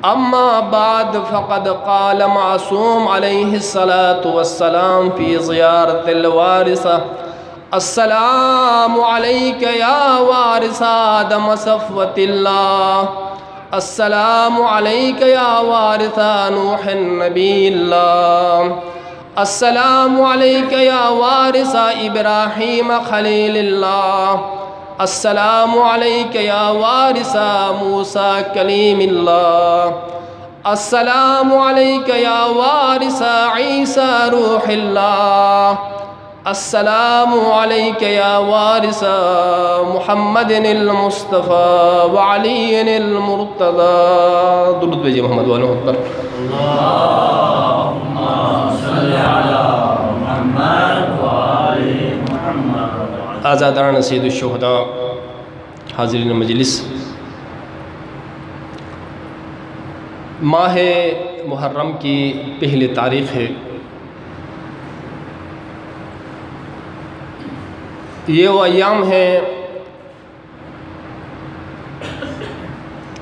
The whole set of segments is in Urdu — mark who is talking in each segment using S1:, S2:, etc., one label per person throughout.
S1: اما بعد فقد قال معصوم علیہ الصلاة والسلام فی زیارت الوارثہ السلام علیک یا وارث آدم صفوت اللہ السلام علیک یا وارث نوح نبی اللہ السلام علیک یا وارث ابراہیم خلیل اللہ السلام علیک یا وارث موسیٰ کلیم اللہ السلام علیک یا وارث عیسیٰ روح اللہ السلام علیک یا وارث محمد المصطفیٰ وعلی المرتضی. درود بھیجئے محمد والوں پر.
S2: اللہم صلی علی محمد وآل محمد.
S1: آزادان سید الشہداء، حاضرین مجلس، ماہ محرم کی پہلی تاریخ ہے. یہ وہ ایام ہیں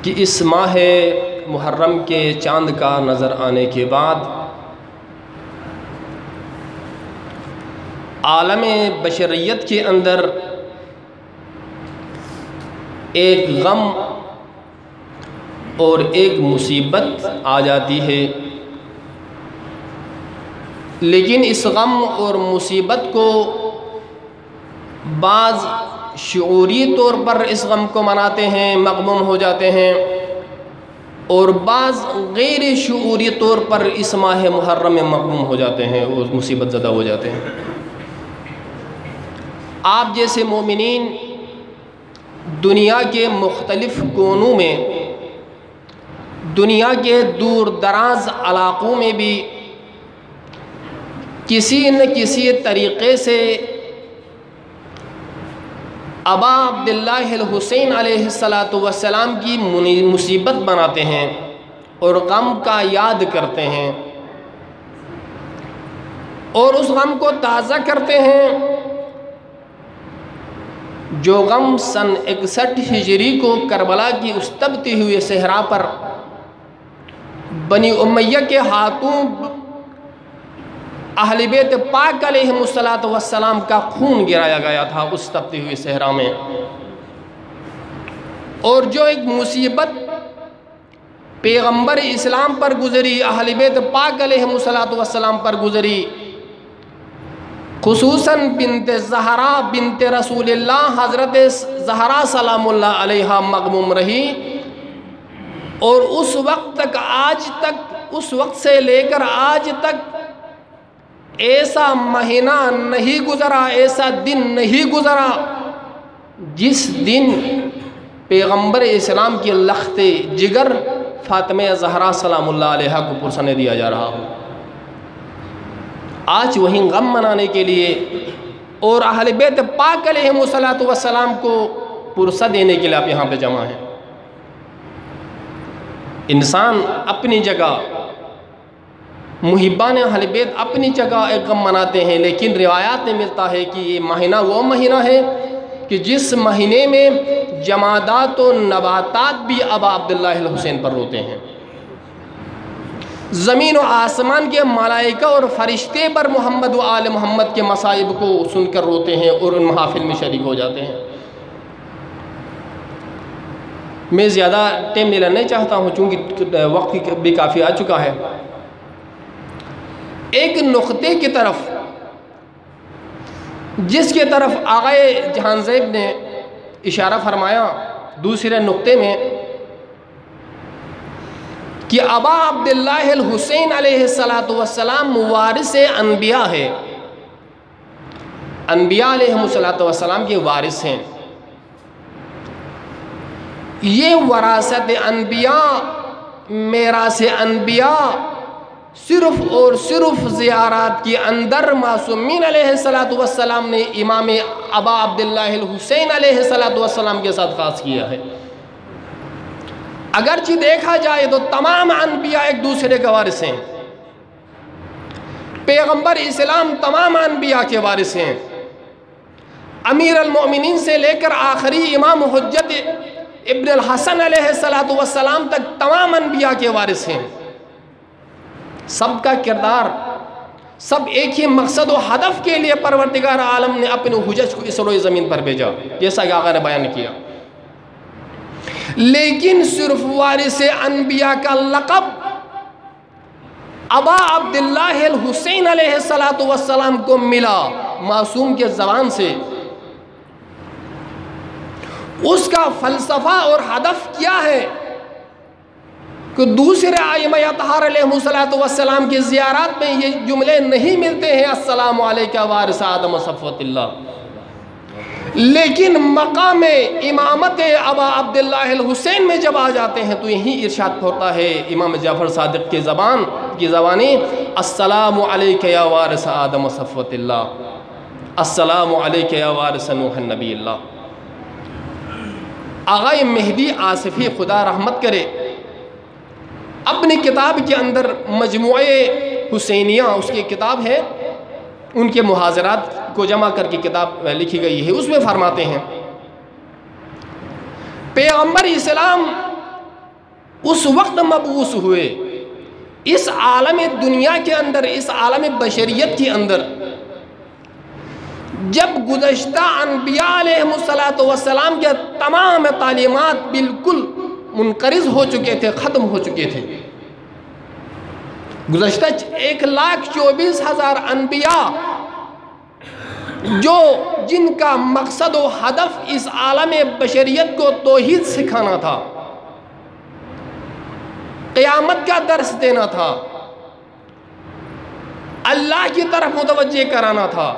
S1: کہ اس ماہ محرم کے چاند کا نظر آنے کے بعد عالم بشریت کے اندر ایک غم اور ایک مصیبت آ جاتی ہے، لیکن اس غم اور مصیبت کو بعض شعوری طور پر اس غم کو مناتے ہیں، مغموم ہو جاتے ہیں، اور بعض غیر شعوری طور پر اس ماہ محرم میں مغموم ہو جاتے ہیں اور مصیبت زدہ ہو جاتے ہیں. آپ جیسے مومنین دنیا کے مختلف کونوں میں، دنیا کے دور دراز علاقوں میں بھی کسی نہ کسی طریقے سے ابا عبداللہ الحسین علیہ السلام کی مصیبت مناتے ہیں اور غم کا یاد کرتے ہیں اور اس غم کو تازہ کرتے ہیں جو غم سن 61 ہجری کو کربلا کی اس تپتی ہوئے صحرا پر بنی امیہ کے ہاتھوں اہل بیت پاک علیہ السلام کا خون گرایا گیا تھا اس تپتی ہوئی صحرا میں، اور جو ایک مصیبت پیغمبر اسلام پر گزری، اہل بیت پاک علیہ السلام پر گزری، خصوصاً بنت زہرا بنت رسول اللہ حضرت زہرا سلام اللہ علیہ مغموم رہی، اور اس وقت تک آج تک، اس وقت سے لے کر آج تک ایسا مہینہ نہیں گزرا، ایسا دن نہیں گزرا جس دن پیغمبر اسلام کی لخت جگر فاطمہ زہرا سلام اللہ علیہ کو پرسنے دیا جا رہا ہو. آج وہی غم منانے کے لیے اور اہل بیت پاک علیہ السلام کو پرسہ دینے کے لیے آپ یہاں پہ جمع ہیں. انسان اپنی جگہ، محبان اہل بیت اپنی جگہ ایک غم مناتے ہیں، لیکن روایات میں ملتا ہے کہ یہ مہینہ وہ مہینہ ہے کہ جس مہینے میں جمادات و نباتات بھی ابا عبداللہ الحسین پر روتے ہیں. زمین و آسمان کے ملائکہ اور فرشتے پر محمد و آل محمد کے مصائب کو سن کر روتے ہیں اور ان محافل میں شریک ہو جاتے ہیں. میں زیادہ ٹائم نہیں لینا چاہتا ہوں چونکہ وقت بھی کافی آ چکا ہے. ایک نقطے کی طرف جس کی طرف آغائے جہان زیب نے اشارہ فرمایا، دوسرے نقطے میں کہ ابا عبداللہ الحسین علیہ السلام وارث انبیاء ہے، انبیاء علیہ السلام کے وارث ہیں. یہ وراثت انبیاء، میراث انبیاء صرف اور صرف زیارات کے اندر معصومین علیہ السلام نے امام ابا عبداللہ الحسین علیہ السلام کے ساتھ خاص کیا ہے. اگرچہ دیکھا جائے تو تمام انبیاء ایک دوسرے کے وارث ہیں، پیغمبر اسلام تمام انبیاء کے وارث ہیں، امیر المؤمنین سے لے کر آخری امام حجت ابن الحسن علیہ السلام تک تمام انبیاء کے وارث ہیں. سب کا کردار، سب ایک ہی مقصد و ہدف کے لیے پروردگار عالم نے اپنے حجج کو اس روئے زمین پر بھیجا، جیسا کہ آقا نے بیان کیا. لیکن صرف وارث انبیاء کا لقب ابا عبداللہ الحسین علیہ السلام کو ملا معصوم کے زبان سے. اس کا فلسفہ اور ہدف کیا ہے کہ دوسرے ائمہ اطہار علیہ السلام کی زیارات میں یہ جملے نہیں ملتے ہیں السلام علیکہ وارث آدم و صفوت اللہ، لیکن مقام امامت ابا عبداللہ الحسین میں جب آ جاتے ہیں تو یہی ارشاد ہوتا ہے امام جعفر صادق کی زبانی السلام علیکہ یا وارث آدم و صفوت اللہ، السلام علیکہ یا وارث نوح نبی اللہ. آغا مہدی آصفی خدا رحمت کرے اپنی کتاب کے اندر مجموعہ حسینیہ اس کی کتاب ہے، ان کے محاضرات کو جمع کر کے کتاب لکھی گئی ہے، اس میں فرماتے ہیں پیغمبر اسلام اس وقت مبعوث ہوئے اس عالم دنیا کے اندر، اس عالم بشریت کے اندر، جب گزشتہ انبیاء علیہ السلام کے تمام تعلیمات بالکل منقرض ہو چکے تھے، ختم ہو چکے تھے. گزشتہ 1,24,000 انبیاء جن کا مقصد و ہدف اس عالم بشریت کو توحید سکھانا تھا، قیامت کا درس دینا تھا، اللہ کی طرف متوجہ کرانا تھا،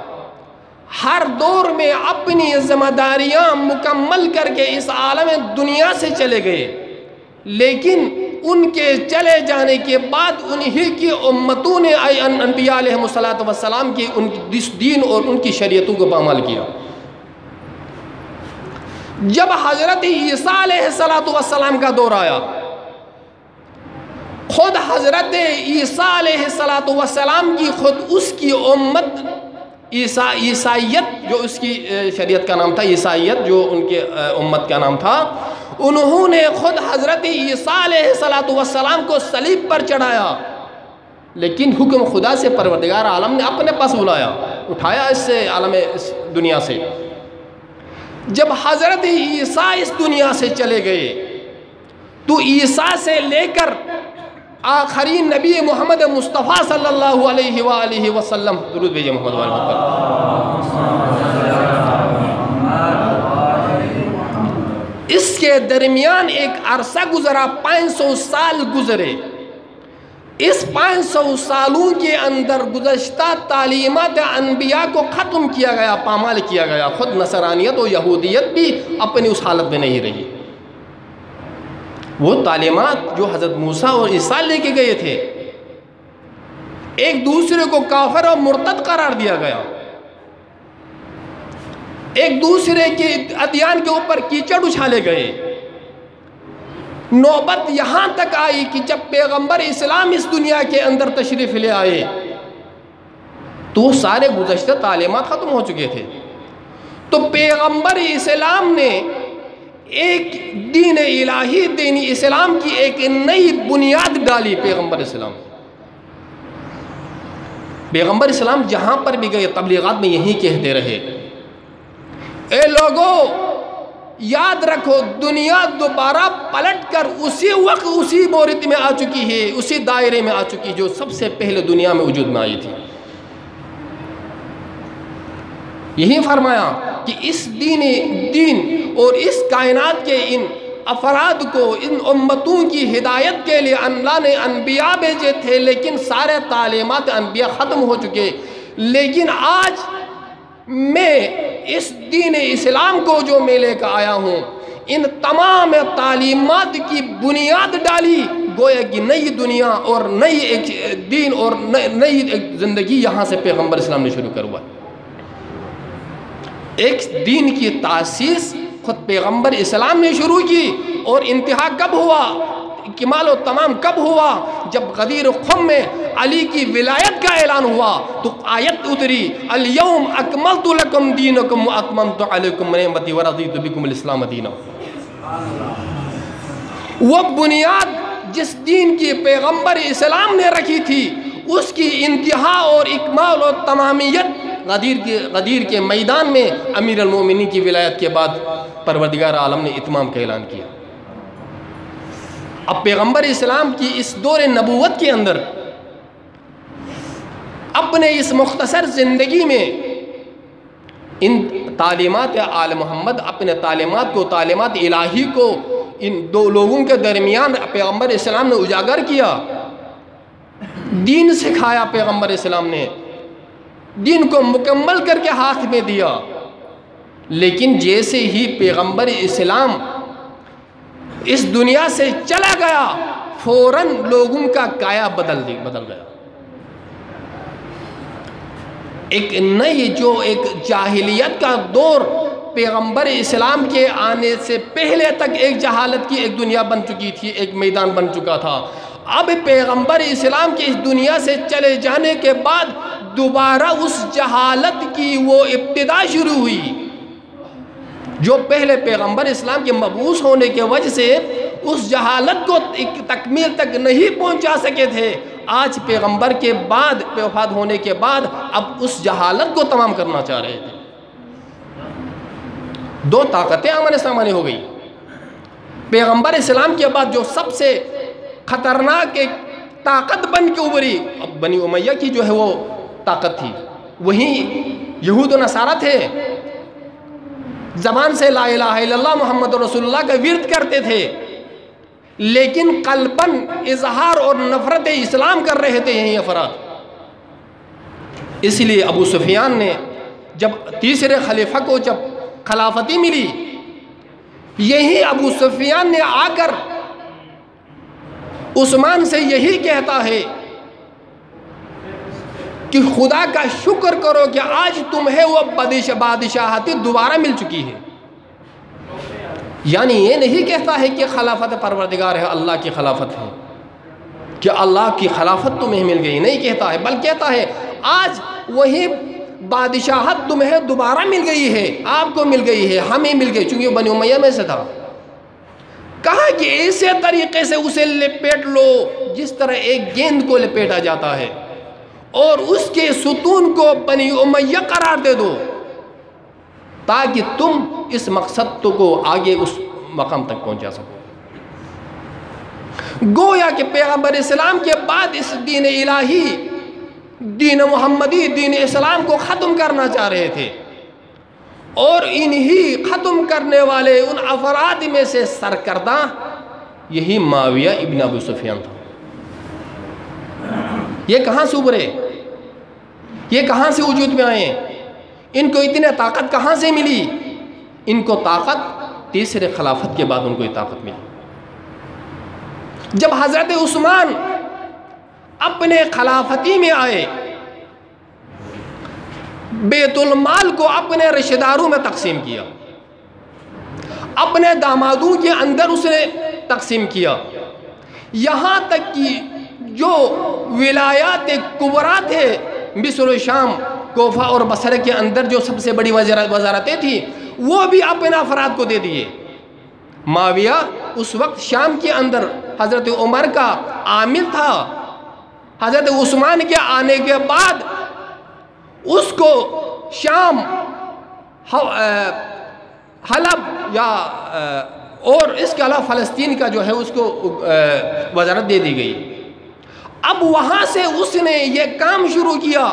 S1: ہر دور میں اپنی ذمہ داریاں مکمل کر کے اس عالم دنیا سے چلے گئے. لیکن ان کے چلے جانے کے بعد انہی کی امتوں نے انبیاء علیہ السلام کی ان دین اور ان کی شریعتوں کو پامال کیا. جب حضرت عیسیٰ علیہ السلام کا دور آیا، خود حضرت عیسیٰ علیہ السلام کی خود اس کی امت عیسائیت، جو اس کی شریعت کا نام تھا عیسائیت، جو ان کے امت کا نام تھا، انہوں نے خود حضرت عیسیٰ علیہ السلام کو صلیب پر چڑھایا، لیکن حکم خدا سے پروردگار عالم نے اپنے پاس بلایا، اٹھایا اس سے عالم اس دنیا سے. جب حضرت عیسیٰ اس دنیا سے چلے گئے تو عیسیٰ سے لے کر آخری نبی محمد مصطفیٰ صلی اللہ علیہ وآلہ وسلم، درود بھیجئے محمد والہ پر، اس کے درمیان ایک عرصہ گزرا، 500 سال گزرے. اس 500 سالوں کے اندر گزشتہ تعلیمات انبیاء کو ختم کیا گیا، پامال کیا گیا. خود نصرانیت و یہودیت بھی اپنی اس حالت میں نہیں رہی. وہ تعلیمات جو حضرت موسیٰ اور عیسیٰ لے کے گئے تھے، ایک دوسرے کو کافر اور مرتد قرار دیا گیا، ایک دوسرے کے ادیان کے اوپر کیچڑ اچھالے گئے. نوبت یہاں تک آئی کہ جب پیغمبر اسلام اس دنیا کے اندر تشریف لے آئے تو وہ سارے گزشتہ تعلیمات ختم ہو چکے تھے. تو پیغمبر اسلام نے ایک دین الہی، دین اسلام کی ایک نئی بنیاد ڈالی. پیغمبر اسلام جہاں پر بھی گئے تبلیغات میں یہی کہتے رہے، اے لوگوں یاد رکھو دنیا دوبارہ پلٹ کر اسی وقت اسی مورد میں آ چکی ہے، اسی دائرے میں آ چکی جو سب سے پہلے دنیا میں وجود میں آئی تھی. یہی فرمایا کہ اس دین اور اس کائنات کے ان افراد کو، ان امتوں کی ہدایت کے لیے اللہ نے انبیاء بھیجے تھے، لیکن سارے تعلیمات انبیاء ختم ہو چکے. لیکن آج میں اس دین اسلام کو جو میں لے کر آیا ہوں، ان تمام تعلیمات کی بنیاد ڈالی، گویا کہ نئی دنیا اور نئی ایک دین اور نئی ایک زندگی یہاں سے پیغمبر اسلام نے شروع کروا. ایک دین کی تاسیس خود پیغمبر اسلام نے شروع کی، اور انتہا کب ہوا، کمال و تمام کب ہوا؟ جب غدیر خم میں علی کی ولایت کا اعلان ہوا تو آیت اتری، الیوم اکملت لکم دینکم واتممت علیکم نعمتی ورضیت بکم الاسلام دینا. وہ بنیاد جس دین کی پیغمبر اسلام نے رکھی تھی اس کی انتہا اور اکمال اور تمامیت غدیر کے میدان میں امیر المومنین کی ولایت کے بعد پروردگار عالم نے اتمام کا اعلان کیا۔ اب پیغمبر اسلام کی اس دور نبوت کے اندر اپنے اس مختصر زندگی میں ان تعلیمات آل محمد، اپنے تعلیمات الہی کو ان دو لوگوں کے درمیان پیغمبر اسلام نے اجاگر کیا، دین سکھایا۔ پیغمبر اسلام نے دین کو مکمل کر کے ہاتھ میں دیا، لیکن جیسے ہی پیغمبر اسلام اس دنیا سے چلا گیا فوراً لوگوں کا کایا بدل گیا۔ ایک نئی جو ایک جاہلیت کا دور پیغمبر اسلام کے آنے سے پہلے تک ایک جہالت کی ایک دنیا بن چکی تھی، ایک میدان بن چکا تھا۔ اب پیغمبر اسلام کے اس دنیا سے چلے جانے کے بعد دوبارہ اس جہالت کی وہ ابتدا شروع ہوئی جو پہلے پیغمبر اسلام کے مبعوث ہونے کی وجہ سے اس جہالت کو تکمیل تک نہیں پہنچا سکے تھے۔ آج پیغمبر کے بعد وفات ہونے کے بعد اب اس جہالت کو تمام کرنا چاہ رہے تھے۔ دو طاقتیں آمنے سامنے ہو گئی۔ پیغمبر اسلام کے بعد جو سب سے خطرناک ایک طاقت بن کے ابھری، اب بنی امیہ کی جو ہے وہ طاقت تھی، وہی یہود و نصارہ تھے، زبان سے لا الہ الا اللہ محمد رسول اللہ کا ورد کرتے تھے، لیکن قلباً اظہار اور نفرت اسلام کر رہے تھے یہی افراد۔ اس لیے ابو سفیان نے جب تیسرے خلیفہ کو جب خلافتی ملی، یہی ابو سفیان نے آ کر عثمان سے یہی کہتا ہے کہ خدا کا شکر کرو کہ آج تمہیں وہ بادشاہتی دوبارہ مل چکی ہے۔ یعنی یہ نہیں کہتا ہے کہ خلافت پروردگار ہے، اللہ کی خلافت ہے، کہ اللہ کی خلافت تمہیں مل گئی، نہیں کہتا ہے، بلکہ کہتا ہے آج وہی بادشاہت تمہیں دوبارہ مل گئی ہے، آپ کو مل گئی ہے، ہمیں مل گئی، چونکہ وہ بنی امیہ میں سے تھا۔ کہا کہ ایسے طریقے سے اسے لپیٹ لو جس طرح ایک گیند کو لپیٹا جاتا ہے، اور اس کے ستون کو بنی امیہ قرار دے دو تاکہ تم اس مقصد کو آگے اس مقام تک پہنچا سکو۔ گویا کہ پیغمبر اسلام کے بعد اس دین الہی، دین محمدی، دین اسلام کو ختم کرنا چاہ رہے تھے، اور انہی ختم کرنے والے ان افراد میں سے سرکردہ یہی معاویہ ابن ابو سفیان تھا۔ یہ کہاں سے ابھرے؟ یہ کہاں سے وجود میں آئے؟ ان کو اتنے طاقت کہاں سے ملی؟ ان کو طاقت تیسرے خلافت کے بعد ان کو یہ طاقت ملی جب حضرت عثمان اپنے خلافتی میں آئے، بیت المال کو اپنے رشتہ داروں میں تقسیم کیا، اپنے دامادوں کے اندر اس نے تقسیم کیا، یہاں تک کہ جو ولایات کبریٰ تھے مصر و شام، کوفہ اور بصرہ کے اندر جو سب سے بڑی وزارتیں تھیں، وہ بھی اپنے افراد کو دے دیے۔ معاویہ اس وقت شام کے اندر حضرت عمر کا عامل تھا، حضرت عثمان کے آنے کے بعد اس کو شام، حلب یا اور اس کے علاوہ فلسطین کا جو ہے اس کو وزارت دے دی گئی۔ اب وہاں سے اس نے یہ کام شروع کیا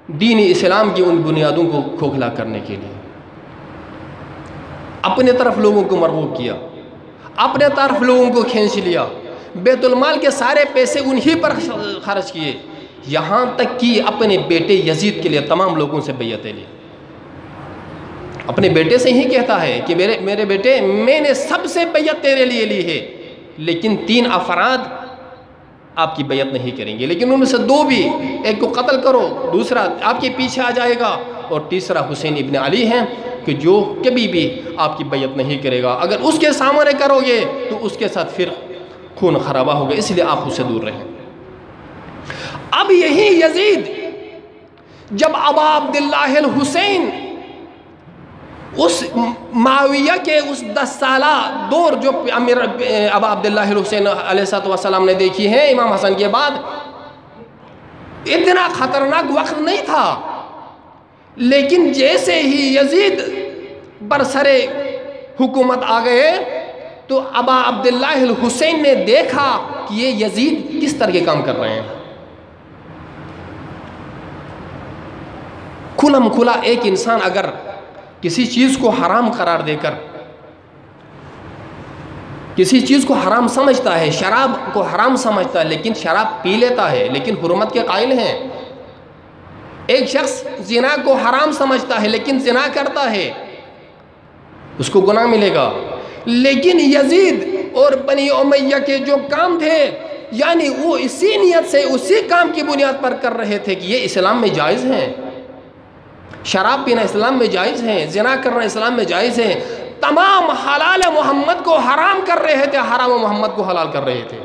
S1: دین اسلام کی ان بنیادوں کو کھوکھلا کرنے کے لیے، اپنے طرف لوگوں کو مرغوب کیا، اپنے طرف لوگوں کو کھینچ لیا، بیت المال کے سارے پیسے انہی پر خرچ کیے، یہاں تک کہ اپنے بیٹے یزید کے لیے تمام لوگوں سے بیعتیں لی۔ اپنے بیٹے سے ہی کہتا ہے کہ میرے بیٹے، میں نے سب سے بیعت تیرے لیے لی ہے، لیکن 3 افراد آپ کی بیعت نہیں کریں گے، لیکن ان میں سے 2 بھی، ایک کو قتل کرو، دوسرا آپ کے پیچھے آ جائے گا، اور تیسرا حسین ابن علی ہیں کہ جو کبھی بھی آپ کی بیعت نہیں کرے گا، اگر اس کے سامنے کرو گے تو اس کے ساتھ پھر خون خرابہ ہوگا، اس لیے آپ اس سے دور رہیں۔ اب یہی یزید جب ابا عبداللہ الحسین اس معاویہ کے اس 10 سالہ دور جو امیر ابا عبداللہ الحسین علیہ السلام نے دیکھی ہے امام حسن کے بعد، اتنا خطرناک وقت نہیں تھا، لیکن جیسے ہی یزید برسر حکومت آ گئے تو ابا عبداللہ الحسین نے دیکھا کہ یہ یزید کس طرح کے کام کر رہے ہیں۔ کھلم کھلا ایک انسان اگر کسی چیز کو حرام قرار دے کر، کسی چیز کو حرام سمجھتا ہے، شراب کو حرام سمجھتا ہے لیکن شراب پی لیتا ہے، لیکن حرمت کے قائل ہیں۔ ایک شخص زنا کو حرام سمجھتا ہے لیکن زنا کرتا ہے، اس کو گناہ ملے گا۔ لیکن یزید اور بنی امیہ کے جو کام تھے، یعنی وہ اسی نیت سے اسی کام کی بنیاد پر کر رہے تھے کہ یہ اسلام میں جائز ہیں، شراب پینا اسلام میں جائز ہے، زنا کرنا اسلام میں جائز ہے، تمام حلال محمد کو حرام کر رہے تھے، حرام محمد کو حلال کر رہے تھے۔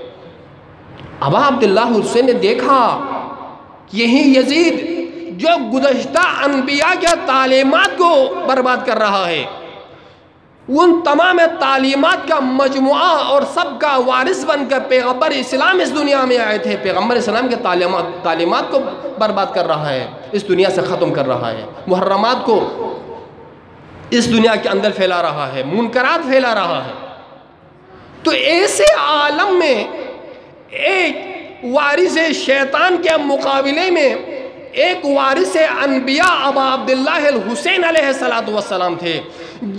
S1: ابا عبداللہ حسین نے دیکھا یہی یزید جو گزشتہ انبیاء کے تعلیمات کو برباد کر رہا ہے، ان تمام تعلیمات کا مجموعہ اور سب کا وارث بن کر پیغمبر اسلام اس دنیا میں آئے تھے، پیغمبر اسلام کے تعلیمات کو برباد کر رہا ہے، اس دنیا سے ختم کر رہا ہے، محرمات کو اس دنیا کے اندر پھیلا رہا ہے، منکرات پھیلا رہا ہے۔ تو ایسے عالم میں ایک وارث شیطان کے مقابلے میں ایک وارث انبیاء ابا عبداللہ الحسین علیہ السلام تھے۔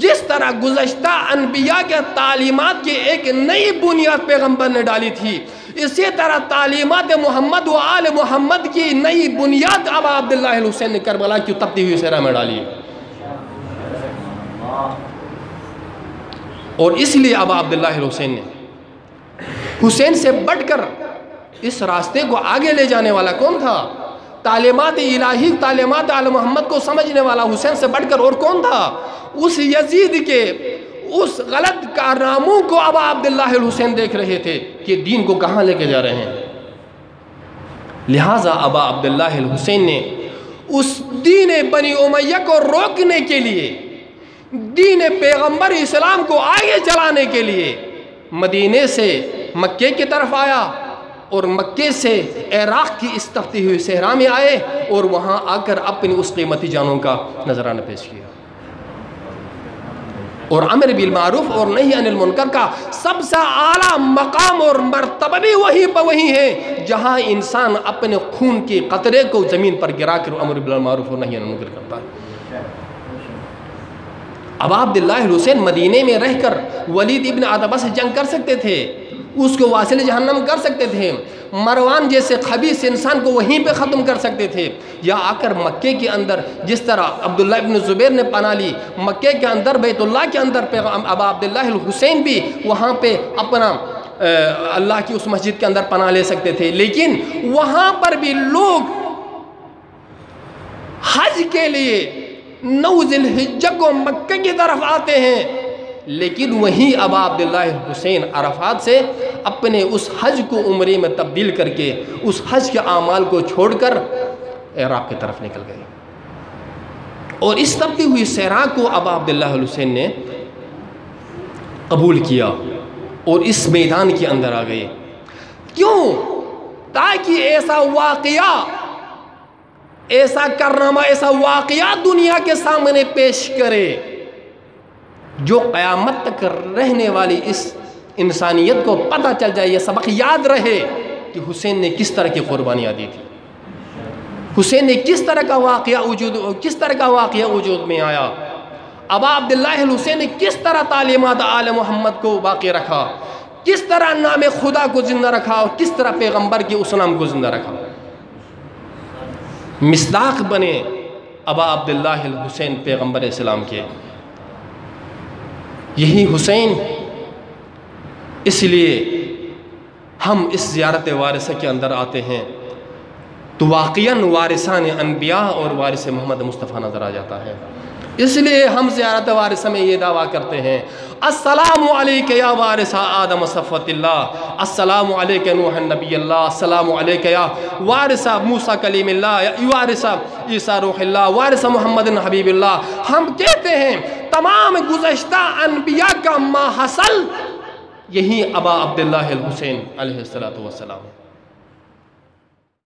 S1: جس طرح گزشتہ انبیاء کے تعلیمات کی ایک نئی بنیاد پیغمبر نے ڈالی تھی، اسی طرح تعلیمات محمد و آل محمد کی نئی بنیاد ابا عبداللہ الحسین نے کربلا کی تپتی ہوئی صحرا میں ڈالی۔ اور اس لیے ابا عبداللہ الحسین نے، حسین سے بڑھ کر اس راستے کو آگے لے جانے والا کون تھا؟ تعلیمات الہی، تعلیمات آل محمد کو سمجھنے والا حسین سے بڑھ کر اور کون تھا؟ اس یزید کے اس غلط کارناموں کو ابا عبداللہ الحسین دیکھ رہے تھے کہ دین کو کہاں لے کے جا رہے ہیں۔ لہٰذا ابا عبداللہ الحسین نے اس دین بنی امیہ کو روکنے کے لیے، دین پیغمبر اسلام کو آگے چلانے کے لیے مدینے سے مکے کی طرف آیا، اور مکے سے عراق کی اس تپتی ہوئی صحرا میں آئے، اور وہاں آ کر اپنی اس قیمتی جانوں کا نذرانہ پیش کیا، اور امر بالمعروف اور نہی عن المنکر کا سب سے اعلیٰ مقام اور مرتبہ بھی وہی پہ وہی ہے جہاں انسان اپنے خون کے قطرے کو زمین پر گرا کر امر بالمعروف اور نہی عن المنکر کرتا ہے۔ ابا عبداللہ الحسین مدینے میں رہ کر ولید ابن عتبہ سے جنگ کر سکتے تھے، اس کو واصل جہنم کر سکتے تھے، مروان جیسے خبیث انسان کو وہیں پہ ختم کر سکتے تھے، یا آ کر مکے کے اندر جس طرح عبداللہ ابن زبیر نے پناہ لی، مکے کے اندر بیت اللہ کے اندر ابا عبداللہ الحسین بھی وہاں پہ اپنا اللہ کی اس مسجد کے اندر پناہ لے سکتے تھے۔ لیکن وہاں پر بھی لوگ حج کے لیے 9 ذی الحجہ کو مکے کی طرف آتے ہیں، لیکن وہیں ابا عبداللہ الحسین عرفات سے اپنے اس حج کو عمرے میں تبدیل کر کے اس حج کے اعمال کو چھوڑ کر عراق کی طرف نکل گئے، اور اس تبتی ہوئی صحرا کو ابا عبداللہ الحسین نے قبول کیا اور اس میدان کے اندر آ گئے۔ کیوں؟ تاکہ ایسا واقعہ، ایسا کارنامہ، ایسا واقعہ دنیا کے سامنے پیش کرے جو قیامت تک رہنے والی اس انسانیت کو پتہ چل جائے، یہ سبق یاد رہے کہ حسین نے کس طرح کی قربانیاں دی تھی، حسین نے کس طرح کا واقعہ وجود میں آیا، ابا عبداللہ الحسین نے کس طرح تعلیمات آل محمد کو باقی رکھا، کس طرح نام خدا کو زندہ رکھا، اور کس طرح پیغمبر کے اس نام کو زندہ رکھا۔ مصداق بنے ابا عبداللہ الحسین پیغمبر اسلام کے۔ یہی حسین، اس لیے ہم اس زیارت وارثہ کے اندر آتے ہیں تو واقعاً وارثان انبیاء اور وارث محمد مصطفیٰ نظر آ جاتا ہے۔ اس لیے ہم زیارت وارثہ میں یہ دعویٰ کرتے ہیں، السلام علیک یا وارث آدم صفوت اللہ، السلام علیک نوح نبی اللہ، السلام علیک یا وارث موسیٰ کلیم اللہ، یا وارث عیسیٰ روح اللہ، وارث محمد حبیب اللہ۔ ہم کہتے ہیں تمام گزشتہ انبیاء کا ماحصل یہی ابا عبداللہ الحسین علیہ السلام ہے۔